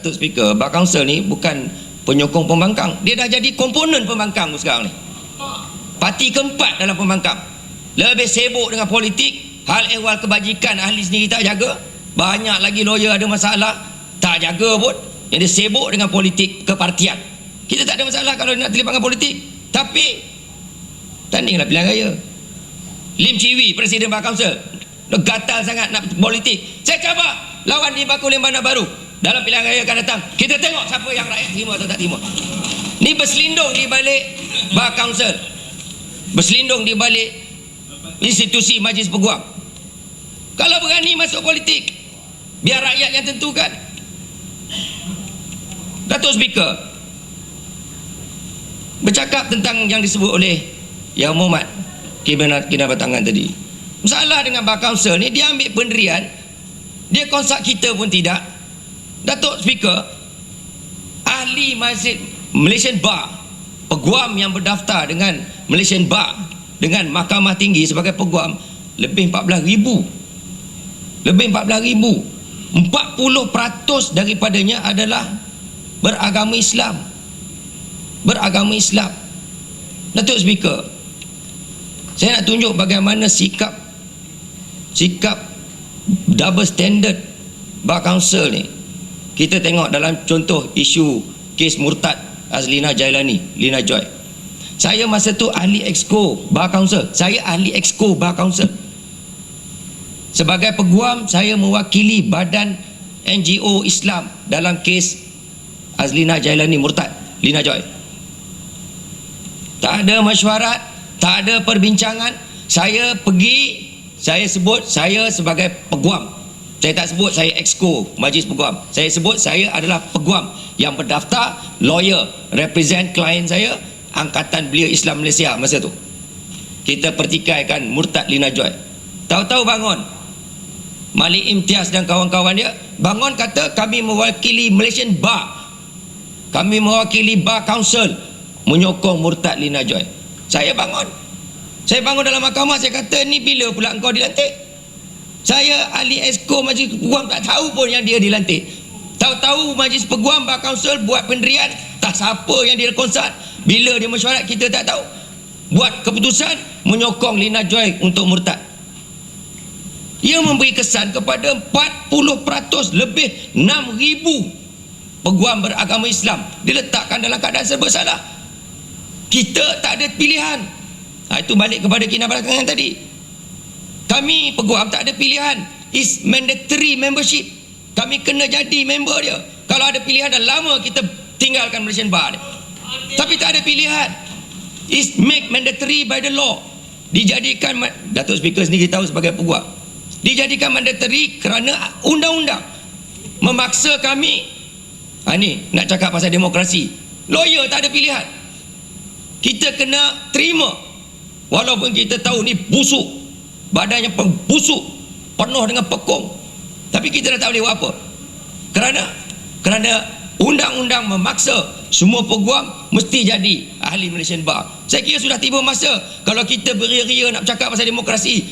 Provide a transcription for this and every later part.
Datuk Speaker, Bar Kansel ni bukan penyokong pembangkang. Dia dah jadi komponen pembangkang sekarang ni. Parti keempat dalam pembangkang. Lebih sibuk dengan politik, hal ehwal kebajikan ahli sendiri tak jaga. Banyak lagi lawyer ada masalah, tak jaga pun. Yang dia sibuk dengan politik kepartian. Kita tak ada masalah kalau dia nak terlibat dengan politik. Tapi tandinglah pilihan raya. Lim Chee Wee, Presiden Bar Kansel, gatal sangat nak politik. Saya cabar lawan di Baku Lembanan Baru dalam pilihan raya akan datang. Kita tengok siapa yang rakyat terima atau tak terima. Ni berselindung di balik Bar Kansel, berselindung di balik institusi Majlis Peguam. Kalau berani masuk politik, biar rakyat yang tentukan. Datuk Speaker, bercakap tentang yang disebut oleh Yang Mohd Kinabatangan tadi, masalah dengan Bar Kansel ni, dia ambil pendirian, dia konsult kita pun tidak. Datuk Speaker, ahli Masjid Malaysian Bar, peguam yang berdaftar dengan Malaysian Bar, dengan Mahkamah Tinggi sebagai peguam, lebih 14,000. Lebih 14,000. 40% daripadanya adalah beragama Islam. Beragama Islam. Datuk Speaker, saya nak tunjuk bagaimana sikap double standard Bar Kansel ni. Kita tengok dalam contoh isu kes murtad Azlina Jailani, Lina Joy. Saya masa tu ahli exco Bar Kansel. Saya ahli exco Bar Kansel. Sebagai peguam, saya mewakili badan NGO Islam dalam kes Azlina Jailani murtad, Lina Joy. Tak ada mesyuarat, tak ada perbincangan. Saya pergi, saya sebut saya sebagai peguam. Saya tak sebut saya exco Majlis Peguam. Saya sebut saya adalah peguam yang berdaftar, lawyer, represent klien saya, angkatan belia Islam Malaysia masa tu. Kita pertikaikan murtad Lina Joy. Tahu-tahu bangun Malik Imtiaz dan kawan-kawan dia bangun kata kami mewakili Malaysian Bar, kami mewakili Bar Kansel menyokong murtad Lina Joy. Saya bangun dalam mahkamah, saya kata ni bila pula engkau dilantik? Saya ahli exco Majlis Peguam, tak tahu pun yang dia dilantik. Tahu-tahu Majlis Peguam Bar Kansel buat pendirian, tak siapa yang dia konsult. Bila dia mesyuarat kita tak tahu. Buat keputusan menyokong Lina Joy untuk murtad. Ia memberi kesan kepada 40%, lebih 6,000 peguam beragama Islam diletakkan dalam keadaan serba salah. Kita tak ada pilihan. Itu balik kepada Kinabatangan tadi. Kami peguam tak ada pilihan. Is mandatory membership. Kami kena jadi member dia. Kalau ada pilihan, dah lama kita tinggalkan Malaysian Bar dia. Tapi tak ada pilihan. Is make mandatory by the law. Dijadikan, Datuk Speaker sendiri tahu sebagai peguam, dijadikan mandatory kerana undang-undang memaksa kami. Ni nak cakap pasal demokrasi. Lawyer tak ada pilihan. Kita kena terima. Walaupun kita tahu ni busuk, badannya busuk, penuh dengan pekung, tapi kita dah tak boleh buat apa. Kerana undang-undang memaksa semua peguam mesti jadi ahli Malaysian Bar. Saya kira sudah tiba masa, kalau kita beria-ria nak cakap pasal demokrasi,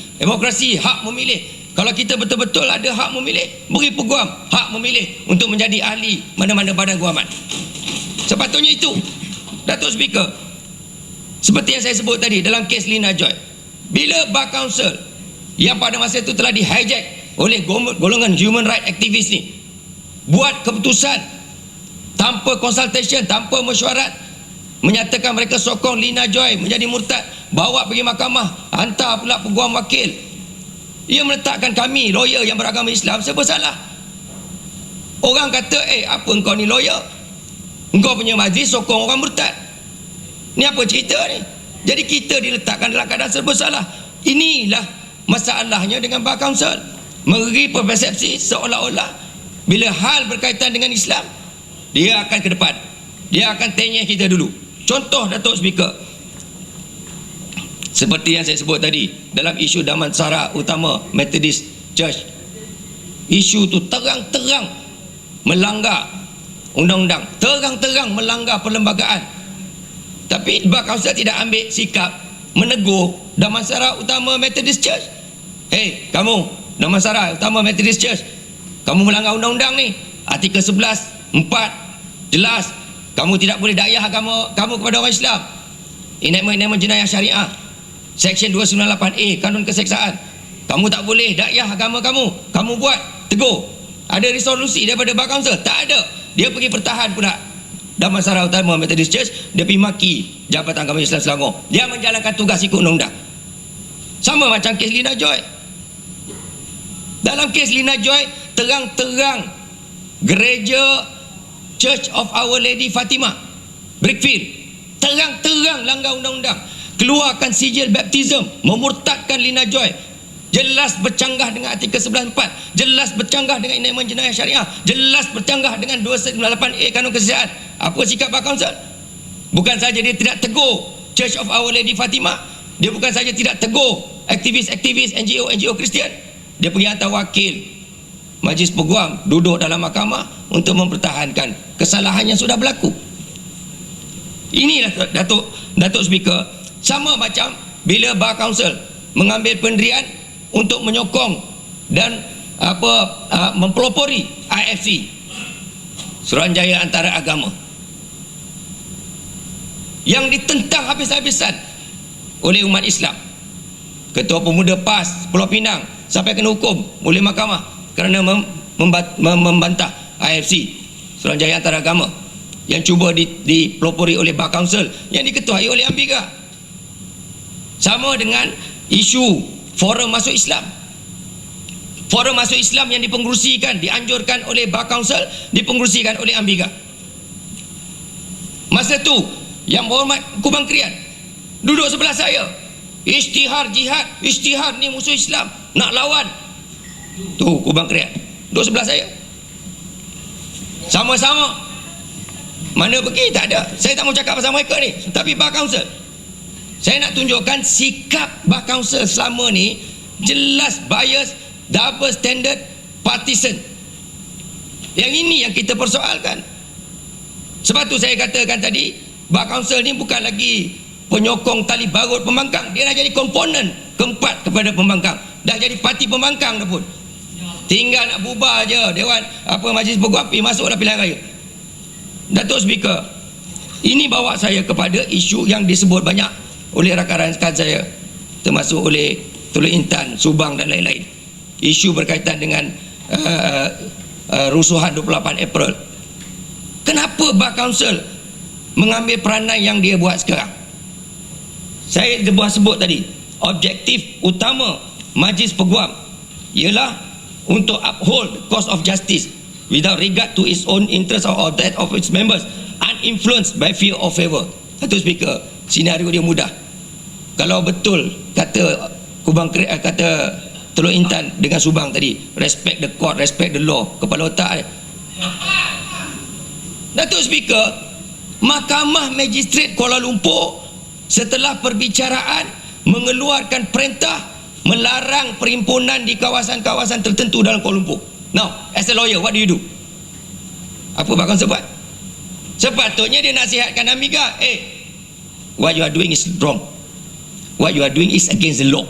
hak memilih. Kalau kita betul-betul ada hak memilih, beri peguam hak memilih untuk menjadi ahli mana-mana badan guaman. Sepatutnya itu. Datuk Speaker, seperti yang saya sebut tadi dalam kes Lina Joy, bila Bar Kansel yang pada masa itu telah di-hijack oleh golongan human right activist ni buat keputusan tanpa consultation, tanpa mesyuarat, menyatakan mereka sokong Lina Joy menjadi murtad, bawa pergi mahkamah, hantar pula peguam wakil. Ia meletakkan kami lawyer yang beragama Islam serba salah. Orang kata, apa engkau ni lawyer, engkau punya majlis sokong orang murtad. Ni apa cerita ni? Jadi kita diletakkan dalam keadaan serba salah. Inilah masalahnya dengan Bar Kansel. Memberi persepsi seolah-olah bila hal berkaitan dengan Islam, dia akan ke depan, dia akan tanya kita dulu. Contoh Datuk Speaker, seperti yang saya sebut tadi dalam isu Damansara Utama Methodist Church, isu tu terang-terang melanggar undang-undang, terang-terang melanggar perlembagaan. Tapi Bar Kansel tidak ambil sikap menegur Damansara Utama Methodist Church. Kamu Damansara Utama Methodist Church, kamu melanggar undang-undang ni, artikel 11 4 jelas kamu tidak boleh dakwah agama kamu kepada orang Islam. Enakmen jenayah syariah Seksyen 298A Kanun Keseksaan, kamu tak boleh dakwah agama kamu buat, tegur. Ada resolusi daripada Bar Kansel? Tak ada. Dia pergi pertahan pula Damansara Utama Methodist Church, dia pergi maki Jabatan Agama Islam Selangor. Dia menjalankan tugas ikut undang-undang. Sama macam kes Lina Joy. Dalam kes Lina Joy, terang-terang gereja Church of Our Lady Fatimah Brickfield terang-terang langgar undang-undang, keluarkan sijil baptism, memurtadkan Lina Joy, jelas bercanggah dengan artikel 94, jelas bercanggah dengan enakmen jenayah syariah, jelas bercanggah dengan 298A Kanun Keseksaan. Apa sikap Bar Kansel? Bukan saja dia tidak tegur Church of Our Lady Fatimah, dia bukan saja tidak tegur aktivis-aktivis NGO Kristian, dia pergi hantar wakil Majlis Peguam duduk dalam mahkamah untuk mempertahankan kesalahan yang sudah berlaku. Inilah Datuk Speaker, sama macam bila Bar Kansel mengambil pendirian untuk menyokong dan mempelopori IFC, Suruhanjaya Antara Agama, yang ditentang habis-habisan oleh umat Islam. Ketua Pemuda PAS Pulau Pinang sampai kena hukum oleh mahkamah kerana membantah IFC, Suruhanjaya Antara Agama, yang cuba dipelopori oleh Bar Kansel yang diketuai oleh Ambiga. Sama dengan isu Forum Masuk Islam. Forum Masuk Islam yang dipengerusikan, dianjurkan oleh Bar Kansel, dipengerusikan oleh Ambiga. Masa tu Yang Berhormat Kubang Krian duduk sebelah saya. Isytihar jihad, isytihar ni musuh Islam, nak lawan. Tu Kubang Krian duduk sebelah saya. Sama-sama. Mana pergi? Tak ada. Saya tak mau cakap pasal mereka ni, tapi Bar Kansel, saya nak tunjukkan sikap Bar Kansel selama ni jelas bias, double standard, partisan. Yang ini yang kita persoalkan. Sebab tu saya katakan tadi, Bar Kansel ni bukan lagi penyokong tali barut pembangkang, dia dah jadi komponen keempat kepada pembangkang, dah jadi parti pembangkang dah pun. Tinggal nak bubar je Dewan Majlis Peguam, masuklah pilihan raya. Datuk Speaker, ini bawa saya kepada isu yang disebut banyak oleh rakan-rakan saya, termasuk oleh Teluk Intan, Subang dan lain-lain. Isu berkaitan dengan rusuhan 28 April. Kenapa Bar Kansel mengambil peranan yang dia buat sekarang? Saya sebut tadi, objektif utama Majlis Peguam ialah untuk uphold the cause of justice without regard to its own interest or that of its members, uninfluenced by fear or favor. Datuk Speaker, senario dia mudah. Kalau betul kata kata Teluk Intan dengan Subang tadi, respect the court, respect the law, kepala otak. Datuk Speaker, Mahkamah Magistrate Kuala Lumpur setelah perbicaraan mengeluarkan perintah melarang perhimpunan di kawasan-kawasan tertentu dalam Kuala Lumpur. Now, as a lawyer, what do you do? Apa Bar Kansel buat? Sepatutnya dia nasihatkan Amiga, what you are doing is wrong. What you are doing is against the law.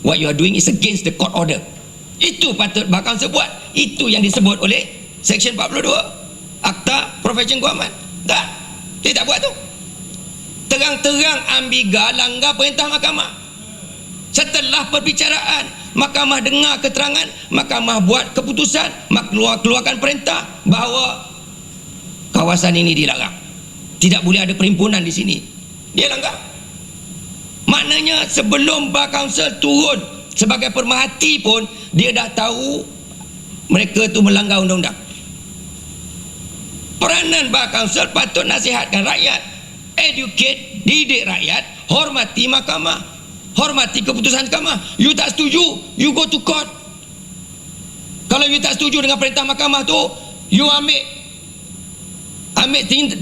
What you are doing is against the court order. Itu patut Bar Kansel buat. Itu yang disebut oleh Seksyen 42 Akta Profession Guaman. Tak, dia tak buat tu. Terang-terang Amiga langgar perintah mahkamah. Setelah perbicaraan, mahkamah dengar keterangan, mahkamah buat keputusan, keluarkan perintah bahawa kawasan ini dilarang, tidak boleh ada perhimpunan di sini. Dia langgar. Maknanya sebelum Bar Kansel turun sebagai pemerhati pun dia dah tahu mereka tu melanggar undang-undang. Peranan Bar Kansel patut nasihatkan rakyat, educate, didik rakyat, hormati mahkamah, hormati keputusan mahkamah. You tak setuju, you go to court. Kalau you tak setuju dengan perintah mahkamah tu, you ambil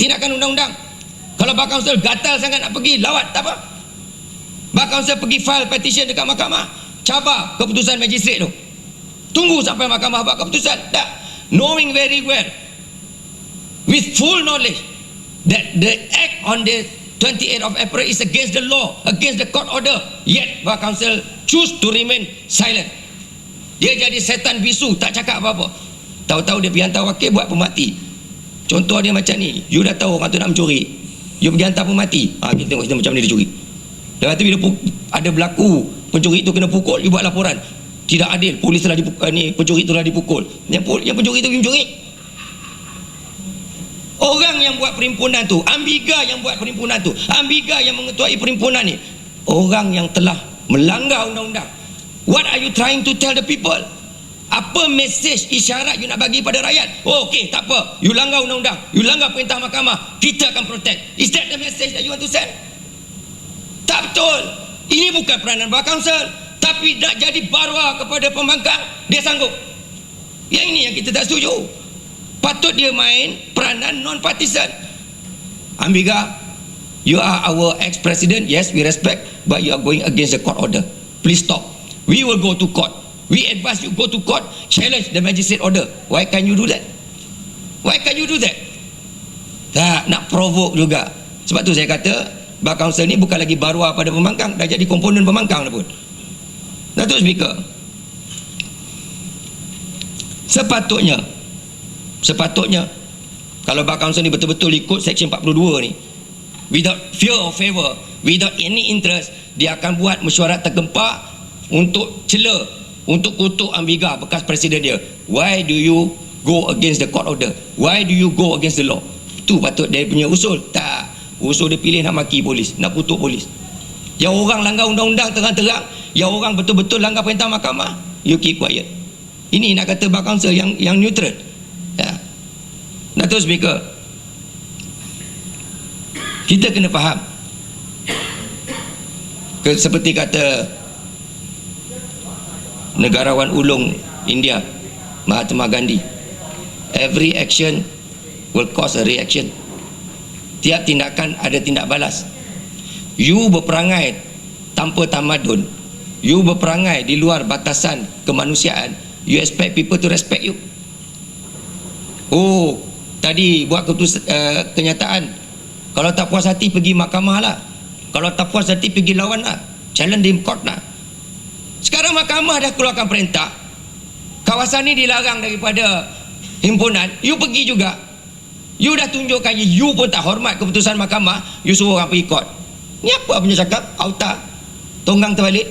tindakan undang-undang. Kalau Bar Kansel gatal sangat nak pergi lawat, tak apa. Bar Kansel pergi file petition dekat mahkamah, cabar keputusan magistrate tu. Tunggu sampai mahkamah buat keputusan. Tak. Knowing very well, with full knowledge that the act on the 28th of April is against the law, against the court order, yet Bar Kansel choose to remain silent. Dia jadi setan bisu, tak cakap apa-apa. Tahu-tahu dia pergi hantar wakil buat pemerhati. Contoh dia macam ni, you dah tahu orang tu nak mencuri, you pergi hantar pemati, kita tengok macam ni dia curi. Lepas tu bila ada berlaku pencuri tu kena pukul, you buat laporan, tidak adil, polis telah dipukul, pencuri tu telah dipukul, yang pencuri tu mencuri. Orang yang buat perhimpunan tu, Ambiga yang buat perhimpunan tu, Ambiga yang mengetuai perhimpunan ni, orang yang telah melanggar undang-undang. What are you trying to tell the people? Apa mesej isyarat you nak bagi pada rakyat? Oh, okey, tak apa, you langgar undang-undang, you langgar perintah mahkamah, kita akan protect. Is that the message that you want to send? Tak betul. Ini bukan peranan Bar Kansel, tapi nak jadi barwa kepada pembangkang, dia sanggup. Yang ini yang kita tak setuju. Patut dia main peranan non-partisan. Ambiga, you are our ex-president, yes, we respect, but you are going against the court order. Please stop. We will go to court. We advise you go to court, challenge the magistrate order. Why can't you do that? Why can't you do that? Tak, nak provoke juga. Sebab tu saya kata, Bar Kansel ni bukan lagi barwa pada pembangkang, dah jadi komponen pembangkang dah pun. Datuk Speaker, sepatutnya kalau Bar Kansel ni betul-betul ikut Seksyen 42 ni, without fear or favor, without any interest, dia akan buat mesyuarat tergempak untuk cela, untuk kutuk Ambiga bekas presiden dia. Why do you go against the court order? Why do you go against the law? Itu patut dia punya usul. Tak, usul dia pilih nak maki polis, nak kutuk polis. Yang orang langgar undang-undang terang-terang, yang orang betul-betul langgar perintah mahkamah, you keep quiet. Ini nak kata Bar Kansel yang neutral. Ya. Datuk Speaker, kita kena faham, seperti kata negarawan ulung India Mahatma Gandhi, every action will cause a reaction. Tiap tindakan ada tindak balas. You berperangai tanpa tamadun, you berperangai di luar batasan kemanusiaan, you expect people to respect you. Oh, tadi buat kenyataan, kalau tak puas hati pergi mahkamah lah, kalau tak puas hati pergi lawan lah, challenge di court lah. Sekarang mahkamah dah keluarkan perintah, kawasan ni dilarang daripada himpunan, you pergi juga, you dah tunjukkan you pun tak hormat keputusan mahkamah, you suruh orang pergi court. Ni apa punya cakap? Auta tonggang terbalik.